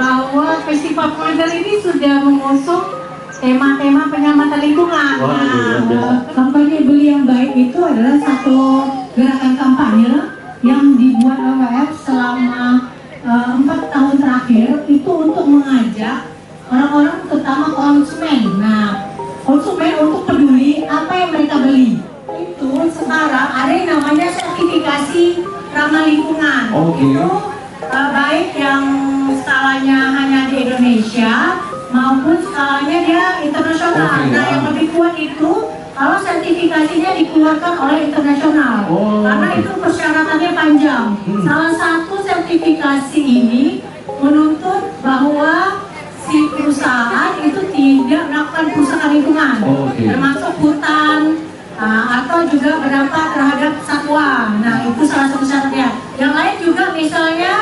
bahwa Festival Pengajar ini sudah mengusung tema-tema penyelamatan lingkungan. Kampanye Beli yang Baik itu adalah satu gerakan kampanye yang dibuat WWF selama 4 tahun terakhir itu untuk mengajak orang-orang terutama konsumen. Nah, konsumen untuk peduli apa yang mereka beli. Itu sekarang ada yang namanya sertifikasi ramah lingkungan. Itu baik yang skalanya hanya di Indonesia maupun skalanya dia internasional. Nah, yang lebih kuat itu kalau sertifikasinya dikeluarkan oleh internasional, karena itu persyaratannya panjang. Salah satu sertifikasi ini menuntut bahwa si perusahaan itu tidak melakukan perusahaan lingkungan, termasuk hutan, atau juga berdampak terhadap satwa. Nah, itu salah satu syaratnya. Yang lain juga misalnya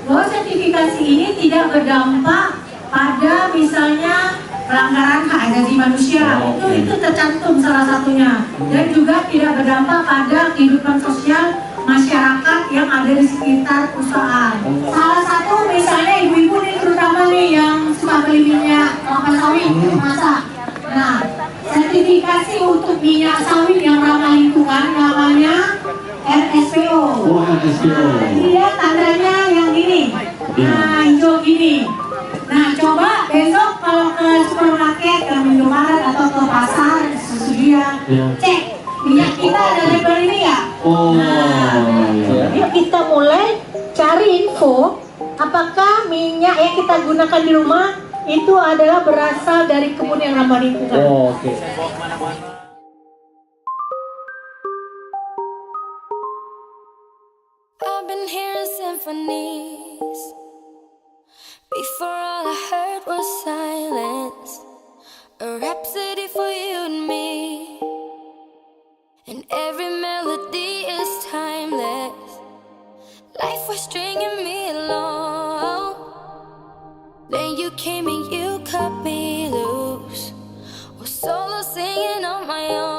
bahwa sertifikasi ini tidak berdampak pada misalnya pelanggaran hak asasi manusia. Itu tercantum salah satunya. Dan juga tidak berdampak pada kehidupan sosial masyarakat yang ada di sekitar perusahaan. Salah satu misalnya ibu-ibu nih terutama nih yang suka beli minyak kelapa sawit masak. Nah, sertifikasi untuk minyak sawit yang ramah lingkungan namanya RSPO. Nah, ini lihat tandanya yang gini. Nah, hijau gini. Nah, coba besok kalau ke supermarket, ke Indomaret atau ke pasar, sesudia, cek minyak kita ada label ini ya. Yuk kita mulai cari info apakah minyak yang kita gunakan di rumah itu adalah berasal dari kebun yang ramah lingkungan. I've been hearing symphonies. Before all I heard was silence. A rhapsody for you and me. And every melody is timeless. Life was stringing me along. Then you came and you cut me loose. Was solo singing on my own.